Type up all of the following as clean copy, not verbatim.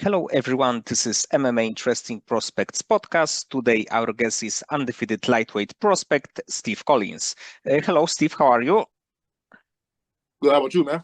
Hello everyone, this is MMA Interesting Prospects podcast. Today our guest is undefeated lightweight prospect Steve Collins. Hello Steve, how are you? Good. How about you, man?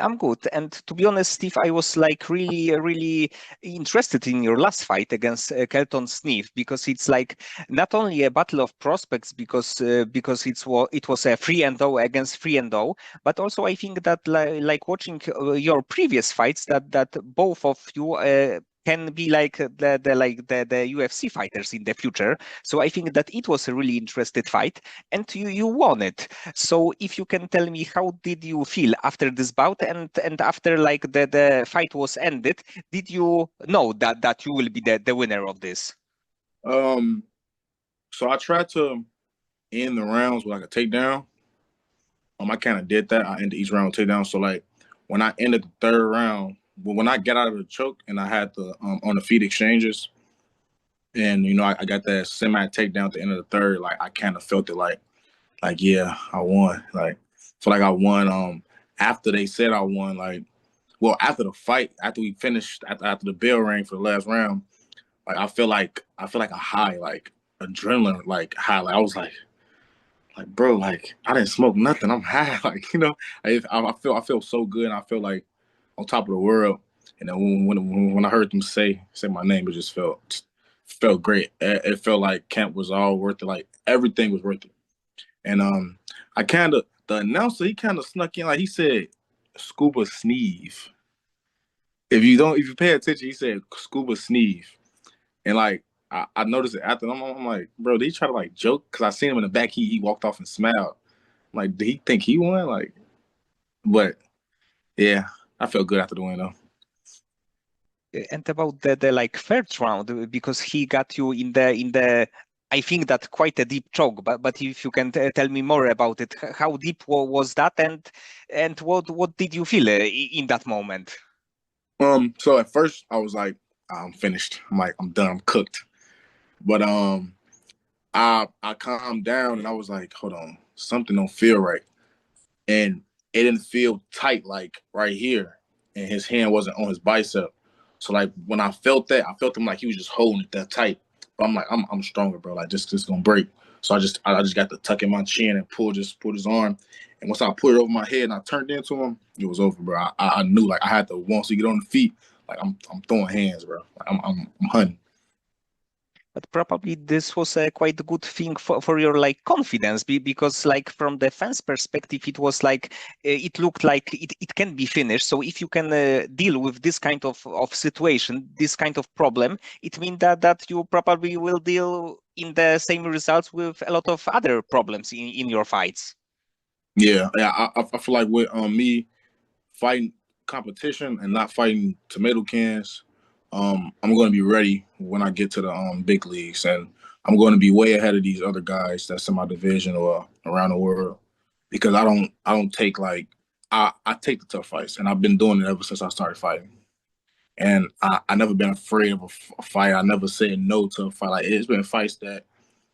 I'm good. And to be honest, Steve, I was like really interested in your last fight against Kelton Sneve because it's like not only a battle of prospects because it was a 3-0 against 3-0, but also I think that like watching your previous fights that both of you can be like the UFC fighters in the future. So I think that it was a really interesting fight, and you won it. So if you can tell me, how did you feel after this bout, and after like the fight was ended, did you know that you will be the winner of this? Um, so I tried to end the rounds with like a takedown. I kind of did that. I ended each round with takedown. So like when I ended the third round, when I got out of the choke and I had the on the feet exchanges, and I got that semi takedown at the end of the third, like I kind of felt it like yeah, I won. Like feel like I won. After they said I won, like after the fight, after we finished, after the bell rang for the last round, like I feel like a high, like adrenaline, like high. Like I was like bro, like I didn't smoke nothing. I'm high, like I feel so good, and I feel like on top of the world. And then when I heard them say my name, it just felt great. It felt like camp was all worth it. Like everything was worth it. And I kind of the announcer, he kind of snuck in, like he said Scuba Sneve. If you pay attention, he said Scuba Sneve. And like I noticed it after. I'm like, bro, did he try to like joke? Because I seen him in the back. He walked off and smiled. I'm like, did he think he won? Like, but yeah, I felt good after the win though. And about the like third round, because he got you in the I think that quite a deep choke, but if you can tell me more about it, how deep was that, and what did you feel in that moment? So at first I was like, I'm finished. I'm like, I'm done. I'm cooked. But I calmed down and I was like, hold on, something don't feel right. And it didn't feel tight like right here. And his hand wasn't on his bicep. So like when I felt that, I felt him like he was just holding it that tight. But I'm like, I'm stronger, bro. Like just gonna break. So I just got to tuck in my chin and pulled his arm. And once I put it over my head and I turned into him, it was over, bro. I knew like I had to once we get on the feet, like I'm throwing hands, bro. Like, I'm hunting. But probably this was a quite good thing for your like confidence, because like from the fans perspective, it was like it looked like it can be finished. So if you can deal with this kind of situation, this kind of problem, it means that you probably will deal in the same results with a lot of other problems in your fights. Yeah. I feel like with me fighting competition and not fighting tomato cans, I'm going to be ready when I get to the big leagues, and I'm going to be way ahead of these other guys that's in my division or around the world because I don't take like I take the tough fights, and I've been doing it ever since I started fighting. And I never been afraid of a fight. I never said no to a fight. Like it's been fights that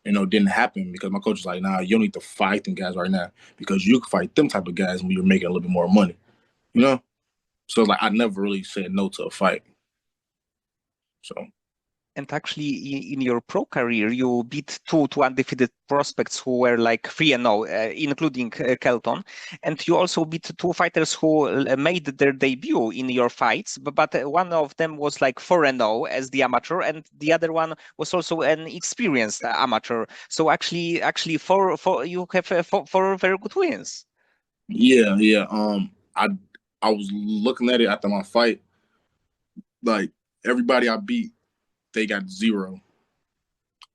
didn't happen because my coach was like, nah, you don't need to fight them guys right now because you can fight them type of guys when you're making a little bit more money, you know? So like I never really said no to a fight. So And actually, in your pro career, you beat two undefeated prospects who were like 3-0, including Kelton. And you also beat two fighters who made their debut in your fights, but one of them was like 4-0 as the amateur, and the other one was also an experienced amateur. So actually, for you have four very good wins. yeah. I was looking at it after my fight. Like everybody I beat, they got zero,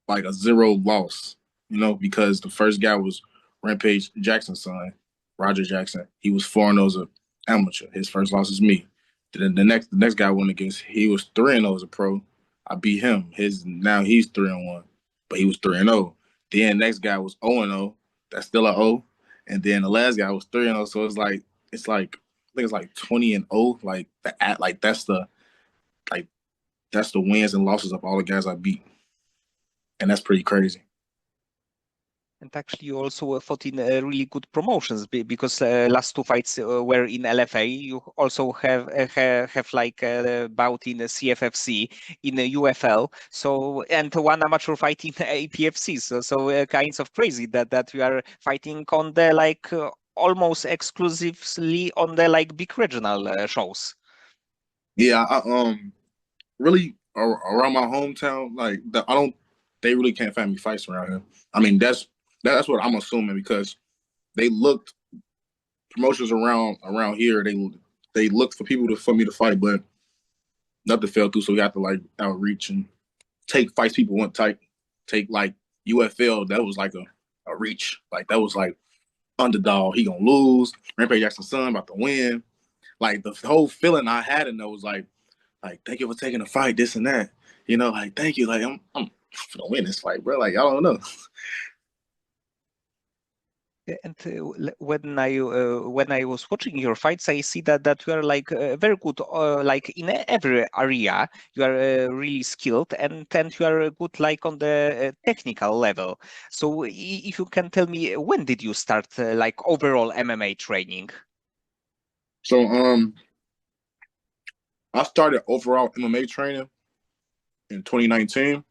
like a zero loss. Because the first guy was Rampage Jackson's son, Roger Jackson. He was 4-0 as an amateur. His first loss is me. Then the next guy I went against, he was 3-0 as a pro. I beat him. Now he's 3-1, but he was 3-0. Then next guy was 0-0. That's still a O. And then the last guy was 3-0. So it's like I think it's like 20-0. Like like that's the wins and losses of all the guys I beat, and that's pretty crazy. And actually, you also fought in really good promotions because last two fights were in LFA. You also have like a bout in CFFC, in UFL. So and one amateur fight in APFC. So kinds of crazy that you are fighting on the like almost exclusively on the like big regional shows. Yeah, really around my hometown, like they really can't find me fights around here. I mean, that's what I'm assuming because they looked promotions around here. They looked for people for me to fight, but nothing fell through. So we have to like outreach and take fights people want to take like UFL. That was like a reach. Like that was like underdog. He gonna lose. Rampage Jackson's son about to win. Like the whole feeling I had in there was like thank you for taking the fight, this and that. You know, like thank you. Like I'm gonna win this fight, bro. Like I don't know. And when I was watching your fights, I see that you are like very good, like in every area. You are really skilled, and you are good like on the technical level. So if you can tell me, when did you start like overall MMA training? So I started overall MMA training in 2019.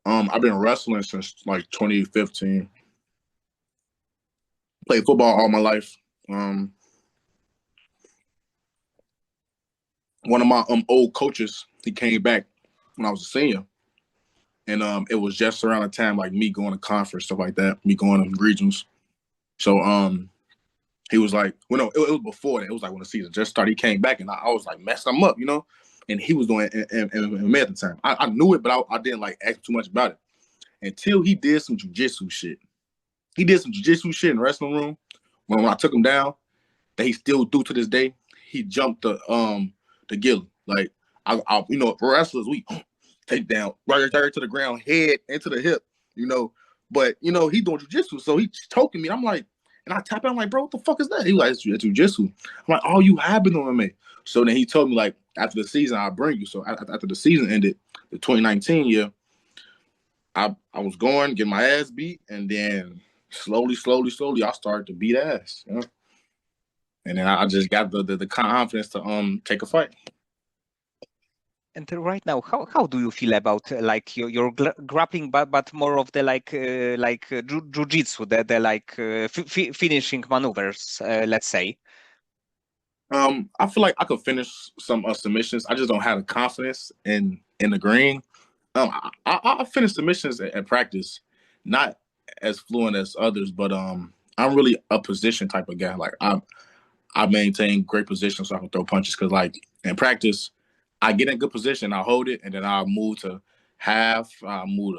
I've been wrestling since like 2015. Played football all my life. One of my old coaches, he came back when I was a senior, and it was just around the time like me going to conference, stuff like that, me going to regionals. So he was like, well, no, it was before that. It was like when the season just started. He came back, and I was like messing him up, you know. And he was doing MMA at the time. I knew it, but I didn't like ask too much about it until he did some jiu-jitsu shit. He did some jiu-jitsu shit in the wrestling room. When I took him down, that he still do to this day. He jumped the gilly. Like I you know, for wrestlers, we take down right to the ground, head into the hip, you know. But you know, he doing jiu-jitsu, so he choking me. I'm like, and I tap out, I'm like, bro, what the fuck is that? He was like, it's jiu-jitsu. I'm like, oh, you have been on me. So then he told me like after the season, I'll bring you. So after the season ended, the 2019 year, I was going, getting my ass beat, and then slowly, I started to beat ass. You know? And then I just got the confidence to take a fight. And right now, how do you feel about like your grappling, but more of the like jiu-jitsu, the like finishing maneuvers, let's say? I feel like I could finish some submissions. I just don't have the confidence in the green. I finish submissions at practice, not as fluent as others, but I'm really a position type of guy. Like I maintain great position so I can throw punches because like in practice, I get in good position, I hold it, and then I'll move to half, I'll move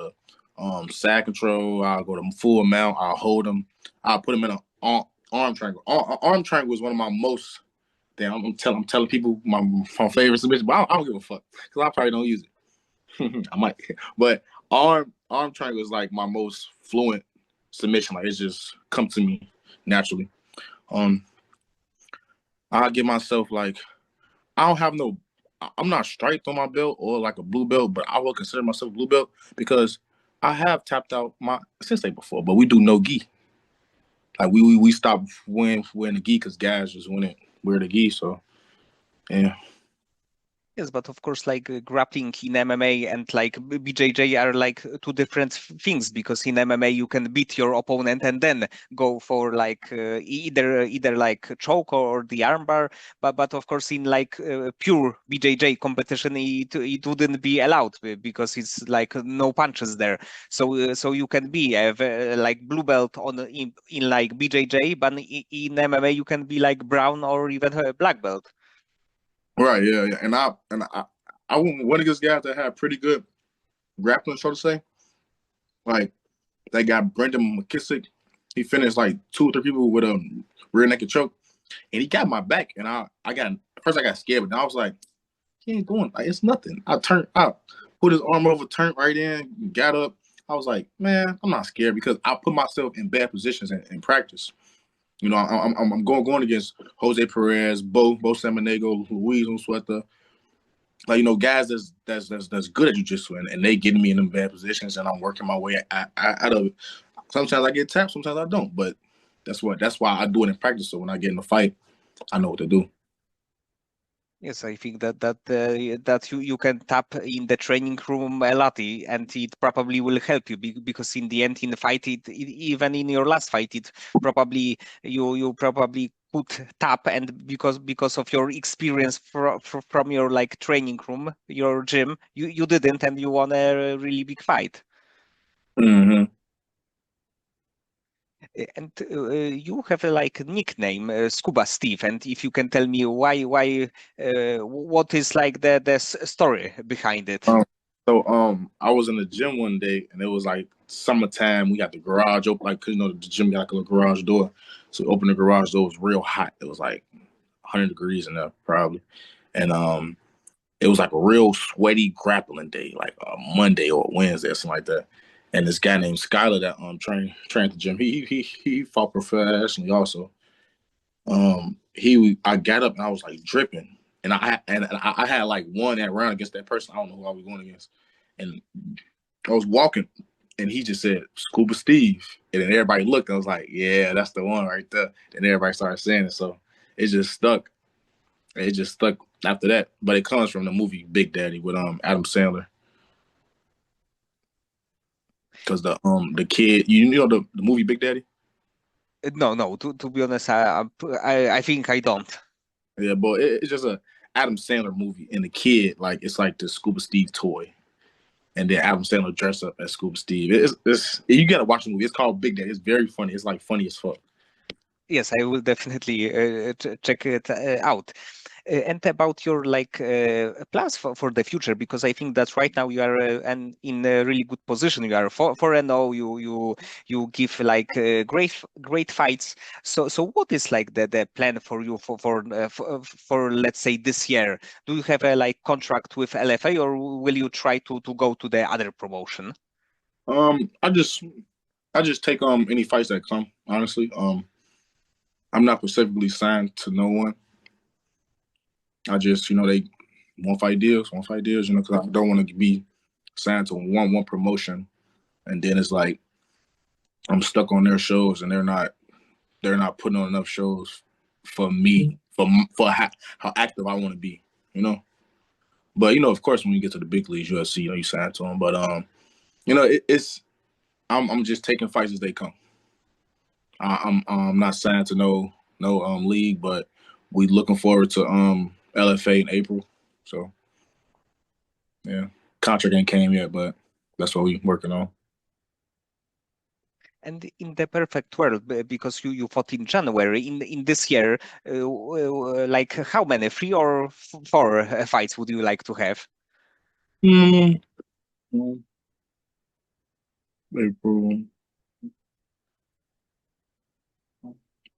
to side control, I'll go to full mount, I'll hold them, I'll put them in an arm triangle. Arm triangle is one of my most, damn, I'm telling people my favorite submission, but I don't give a fuck because I probably don't use it. I might, but arm triangle is like my most fluent submission. Like it's just come to me naturally. I give myself like I don't have no. I'm not striped on my belt or like a blue belt, but I will consider myself a blue belt because I have tapped out my sensei before, but we do no gi. Like we stopped wearing the gi because guys just wouldn't wear the gi. So yeah. Yes, but of course, like grappling in MMA and like BJJ are like two different things because in MMA you can beat your opponent and then go for like either like choke or the armbar. But of course, in like pure BJJ competition, it wouldn't be allowed because it's like no punches there. So you can be like blue belt in like BJJ, but in MMA you can be like brown or even black belt. Right, yeah. And I one of those guys that had pretty good grappling, so to say. Like that guy Brendan McKissick, he finished like 2 or 3 people with a rear naked choke, and he got my back. And I got first I got scared, but then I was like, he ain't doing like it's nothing. I turned out, put his arm over, turned right in, got up. I was like, man, I'm not scared because I put myself in bad positions in practice. You know, I'm going against Jose Perez, Bo Samaniego, Luis Unsueta, like you know, guys that's good at jiu-jitsu, and they getting me in them bad positions, and I'm working my way out of it. Sometimes I get tapped, sometimes I don't. But that's why I do it in practice. So when I get in a fight, I know what to do. Yes, I think that you can tap in the training room a lot, and it probably will help you because in the end, in the fight, even in your last fight, it probably you probably could tap, and because of your experience from your like training room, your gym, you didn't, and you won a really big fight. Mm-hmm. And you have a like nickname, Scuba Steve. And if you can tell me what is like the story behind it? I was in the gym one day, and it was like summertime. We got the garage open, like, 'cause, the gym got like a little garage door. So we opened the garage door. It was real hot. It was like 100 degrees in there probably, and it was like a real sweaty grappling day, like a Monday or a Wednesday or something like that. And this guy named Skyler that trained at the gym, he fought professionally also. I got up and I was like dripping, and I had like won that round against that person. I don't know who I was going against, and I was walking, and he just said "Scuba Steve," and then everybody looked. And I was like, "Yeah, that's the one right there." And everybody started saying it, so it just stuck. It just stuck after that. But it comes from the movie Big Daddy with Adam Sandler. Because the kid, you know the movie Big Daddy? No. To be honest, I think I don't. Yeah, but it's just a Adam Sandler movie, and the kid, like, it's like the Scuba Steve toy, and then Adam Sandler dressed up as Scuba Steve. It's you gotta watch the movie. It's called Big Daddy. It's very funny. It's like funny as fuck. Yes, I will definitely check it out. And about your like plans for the future, because I think that right now you are in a really good position. You are 4-0. You give like great fights. So what is like the plan for you for let's say this year? Do you have a like contract with LFA, or will you try to go to the other promotion? I just take any fights that come. Honestly, I'm not specifically signed to no one. I just, they one fight deals, because I don't want to be signed to one promotion, and then it's like I'm stuck on their shows, and they're not putting on enough shows for me for how active I want to be, you know. But of course, when you get to the big leagues, UFC, you sign to them. But it's I'm just taking fights as they come. I'm not signed to no league, but we looking forward to LFA in April. So yeah, contract ain't came yet, but that's what we working on. And in the perfect world, because you fought in January, in this year, like how many, 3 or 4 fights would you like to have? Mm, April.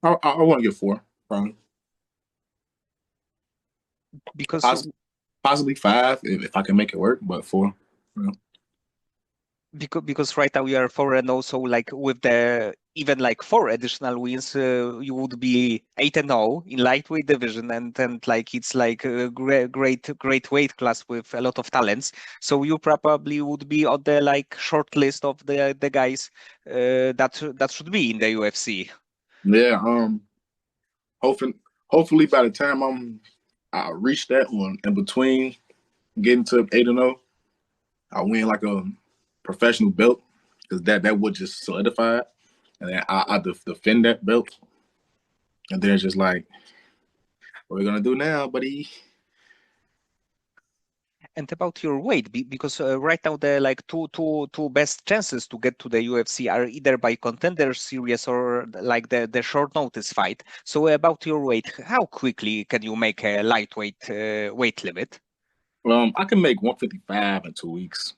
I want to get 4, probably. Because Possibly 5 if I can make it work, but 4. Yeah. because right now we are 4, and also like with the even like 4 additional wins, you would be 8-0 in lightweight division, and like it's like a great weight class with a lot of talents. So you probably would be on the like short list of the guys that should be in the UFC. Yeah. Hopefully, hopefully by the time I reach that one, in between getting to 8-0, I win like a professional belt, because that would just solidify it, and then I defend that belt, and then it's just like, what are we gonna do now, buddy? And about your weight, because right now the like two best chances to get to the UFC are either by contender series or like the short notice fight. So about your weight, how quickly can you make a lightweight weight limit? I can make 155 in 2 weeks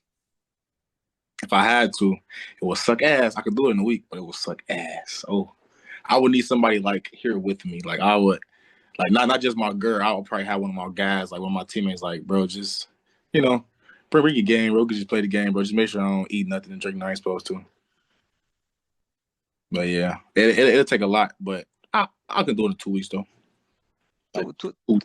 if I had to. It would suck ass. I could do it in a week, but it would suck ass. Oh, I would need somebody like here with me. Like I would, like not just my girl. I would probably have one of my guys, like one of my teammates, like, bro, just you know, bring your game, bro. Could just play the game, bro. Just make sure I don't eat nothing and drink nothing I ain't supposed to. But yeah, it'll take a lot, but I can do it in 2 weeks though. Like, Two, two,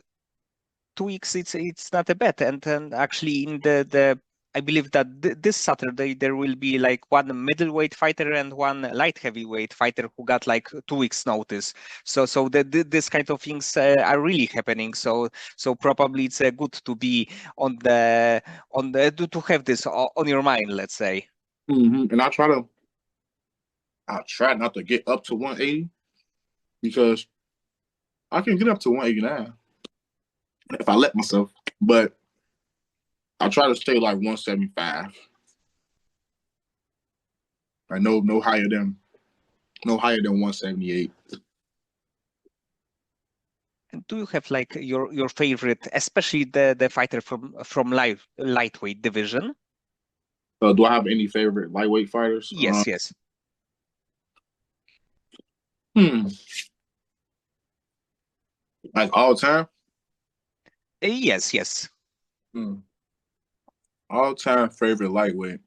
2 weeks, it's not a bad. And actually in the I believe that this Saturday there will be like one middleweight fighter and one light heavyweight fighter who got like 2 weeks notice. So this kind of things are really happening. So probably it's good to be on the to have this on your mind, let's say. And I try not to get up to 180 because I can get up to 189 if I let myself, but I try to stay like 175. Like no higher than 178. And do you have like your favorite, especially the fighter from lightweight division? Do I have any favorite lightweight fighters? Yes, yes. Like all time? Yes, yes. All time favorite lightweight.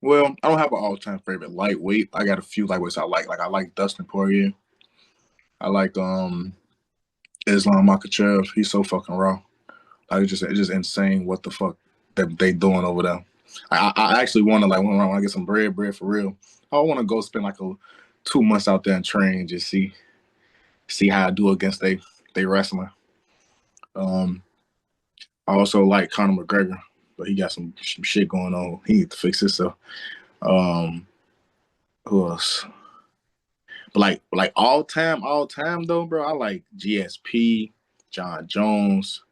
Well, I don't have an all time favorite lightweight. I got a few lightweights I like. Like I like Dustin Poirier. I like Islam Makhachev. He's so fucking raw. Like it's just insane what the fuck that they doing over there. I actually want to like when I get some bread for real. I want to go spend like 2 months out there and train and just see how I do against they wrestling. I also like Conor McGregor, but he got some shit going on. He needs to fix himself. Who else? But like all time though, bro. I like GSP, John Jones.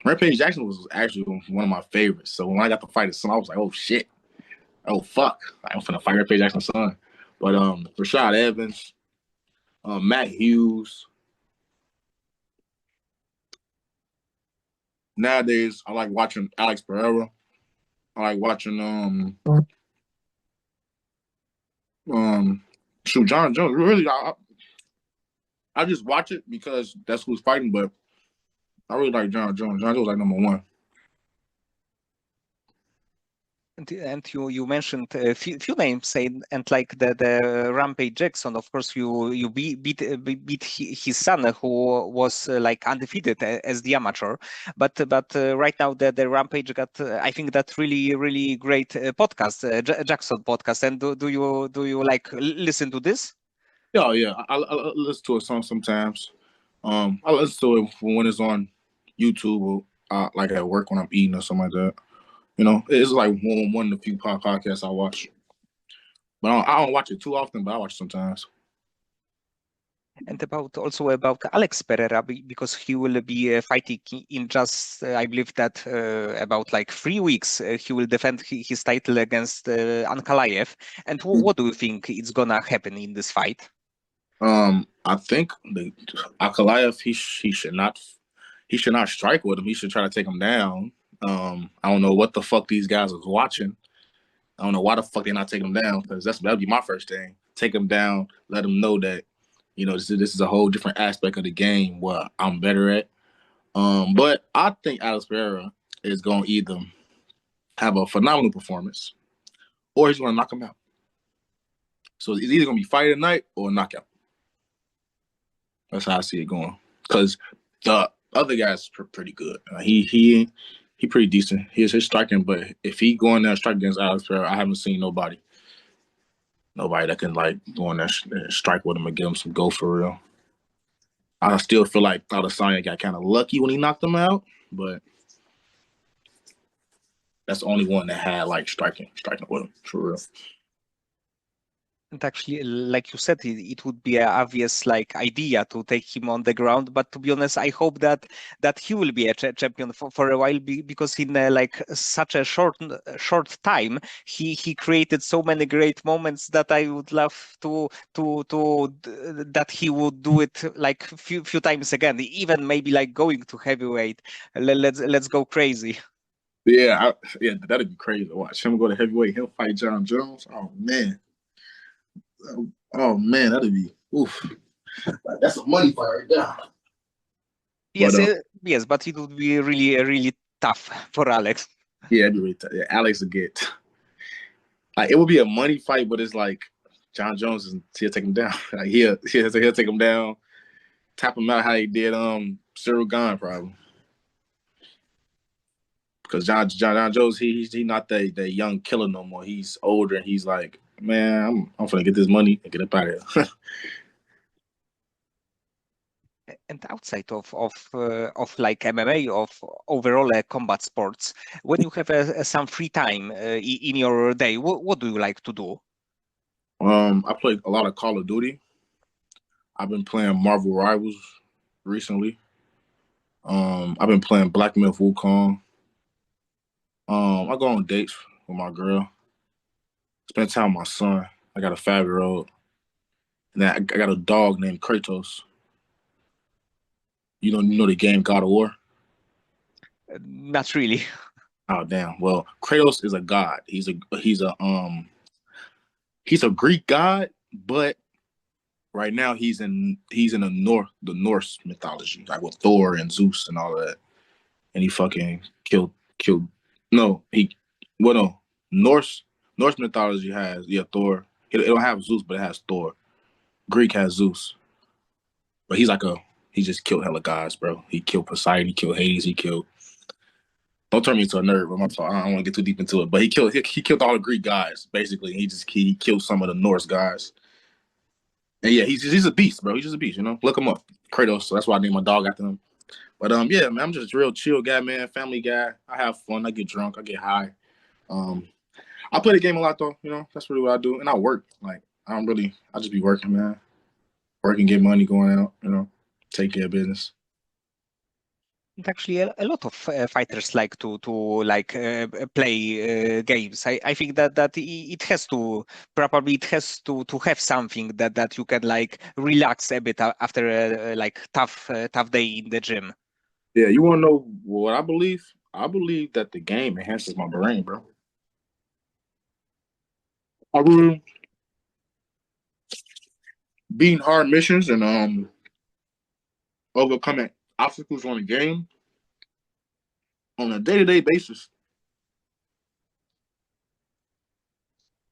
Rampage Jackson was actually one of my favorites. So when I got to fight his son, I was like, oh shit. Oh fuck. I'm finna fight Rampage Jackson's son. But Rashad Evans, Matt Hughes. Nowadays, I like watching Alex Pereira. I like watching John Jones. Really, I just watch it because that's who's fighting, but I really like John Jones. John Jones like number one. And you mentioned a few names, and like the Rampage Jackson. Of course, you beat his son, who was like undefeated as the amateur. But right now the Rampage got I think that really great podcast, Jackson podcast. And do you like listen to this? Yeah. I listen to it sometimes. I listen to it when it's on YouTube or like at work when I'm eating or something like that. You know, it's like one of the few podcasts I watch. But I don't watch it too often, but I watch it sometimes. And also about Alex Pereira, because he will be fighting in just, I believe that about like 3 weeks, he will defend his title against Ankalaev. And what do you think is gonna happen in this fight? I think the Ankalaev, he should not strike with him. He should try to take him down. I don't know what the fuck these guys was watching. I don't know why the fuck they're not taking him down, because that'd be my first thing. Take him down, let him know that, you know, this is a whole different aspect of the game where I'm better at. But I think Alex Pereira is going to either have a phenomenal performance or he's going to knock him out. So it's either going to be fight at night or knockout. That's how I see it going. Because the other guy's pretty good. He pretty decent. He's striking, but if he go in there and strike against Alex Pereira, I haven't seen nobody that can like go in there and strike with him and give him some go for real. I still feel like Adesanya got kind of lucky when he knocked him out, but that's the only one that had like striking with him for real. And actually, like you said, it would be an obvious like idea to take him on the ground. But to be honest, I hope that he will be a champion for a while, because in like such a short time, he created so many great moments that I would love to that he would do it like few times again, even maybe like going to heavyweight. Let's go crazy. Yeah, that'd be crazy to watch him go to heavyweight. He'll fight John Jones. Oh man, that'd be oof. That's a money fight right there. Yes, yes, but it would be really tough for Alex. Yeah, it'd be really tough. Yeah, Alex would get like it would be a money fight, but it's like John Jones he'll take him down. Like he'll take him down. tap him out how he did Cyril Gahn probably. Because John Jones, he's not that young killer no more. He's older and he's like, man, I'm gonna get this money and get up out of here. And outside of like MMA, of overall combat sports, when you have some free time in your day, what do you like to do? I play a lot of Call of Duty. I've been playing Marvel Rivals recently. I've been playing Black Myth Wukong. I go on dates with my girl. Spend time with my son. I got a 5-year-old. And then I got a dog named Kratos. You know the game God of War? Not really. Oh damn. Well, Kratos is a god. He's a Greek god, but right now he's in the Norse mythology, like with Thor and Zeus and all of that. And he fucking killed no, Norse mythology has Thor. It don't have Zeus, but it has Thor. Greek has Zeus. But he just killed hella guys, bro. He killed Poseidon, he killed Hades, don't turn me into a nerd, but I don't want to get too deep into it. But he killed all the Greek guys, basically. He killed some of the Norse guys. And yeah, he's a beast, bro. He's just a beast, you know. Look him up. Kratos. So that's why I named my dog after him. But yeah, man, I'm just a real chill guy, man. Family guy. I have fun. I get drunk. I get high. I play the game a lot though, you know. That's really what I do. And I work. Like I just be working, man. Working, get money, going out, you know, take care of business. And actually, a lot of fighters like to like play games. I think that it has to have something that you can like relax a bit after a like tough day in the gym. Yeah, you want to know what I believe? I believe that the game enhances my brain, bro. I really beating hard missions and overcoming obstacles on the game on a day-to-day basis.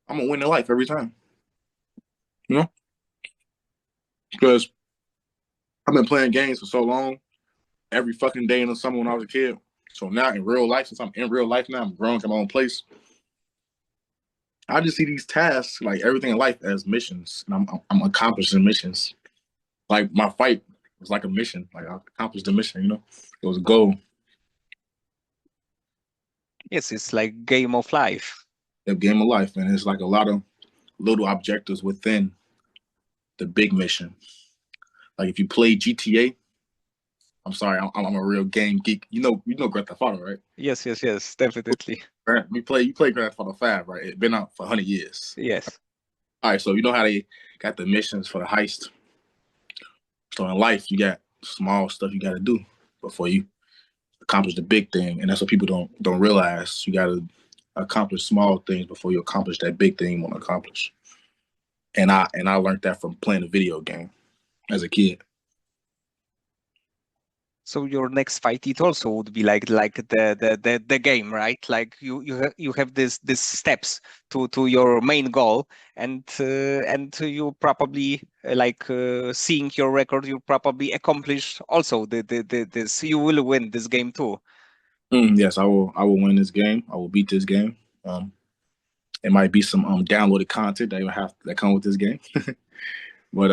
I'm gonna win in life every time. You know? Because I've been playing games for so long, every fucking day in the summer when I was a kid. So now in real life, since I'm in real life now, I'm grown to my own place. I just see these tasks, like everything in life, as missions, and I'm accomplishing missions. Like my fight was like a mission. Like I accomplished the mission. You know, it was a goal. Yes, it's like game of life. The game of life, and it's like a lot of little objectives within the big mission. Like if you play GTA, I'm sorry, I'm a real game geek. You know Grand Theft Auto, right? Yes, definitely. You play Grand Theft Auto 5, right? It's been out for 100 years. Yes. All right, so you know how they got the missions for the heist. So in life, you got small stuff you got to do before you accomplish the big thing, and that's what people don't realize. You got to accomplish small things before you accomplish that big thing you want to accomplish. And I learned that from playing a video game as a kid. So your next fight, it also would be like the game, right? Like you have this steps to your main goal, and you probably seeing your record, you probably accomplish also this. You will win this game too. Yes, I will win this game. I will beat this game. It might be some downloaded content that come with this game, but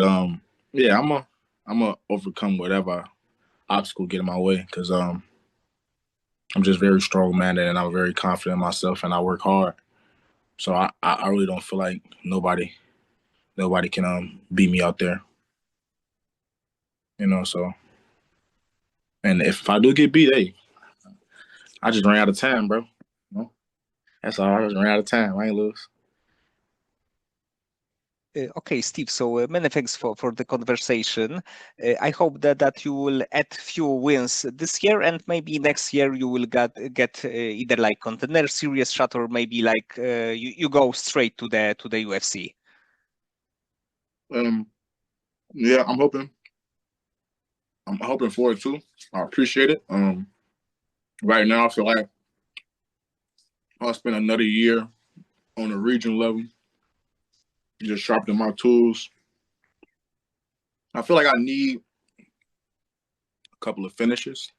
yeah, I'm a overcome whatever obstacle get in my way because I'm just very strong minded and I'm very confident in myself and I work hard. So I really don't feel like nobody can beat me out there. You know, so and if I do get beat, hey, I just ran out of time, bro. You know? That's all. I just ran out of time. I ain't lose. Okay, Steve. So many thanks for the conversation. I hope that you will add few wins this year, and maybe next year you will get either like contender series shot or maybe like you go straight to the UFC. Yeah, I'm hoping. I'm hoping for it too. I appreciate it. Right now I feel like I'll spend another year on the region level, just sharpening my tools. I feel like I need couple of finishes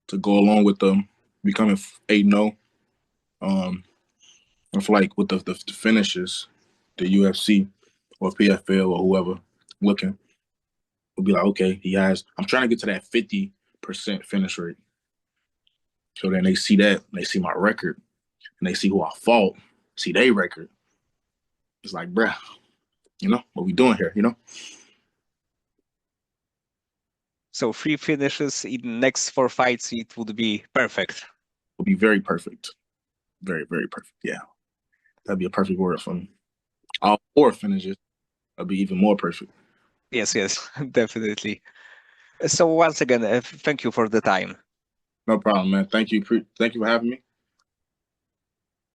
to go along with them becoming 8-0. I feel like with the finishes, the UFC or PFL or whoever looking will be like, okay, I'm trying to get to that 50% finish rate. So then they see that, they see my record, and they see who I fought, see their record. It's like, bruh, what we doing here, So 3 finishes in the next 4 fights, it would be perfect. It would be very perfect. Very, very perfect. Yeah. That'd be a perfect word for me. All 4 finishes would be even more perfect. Yes, definitely. So once again, thank you for the time. No problem, man. Thank you for having me.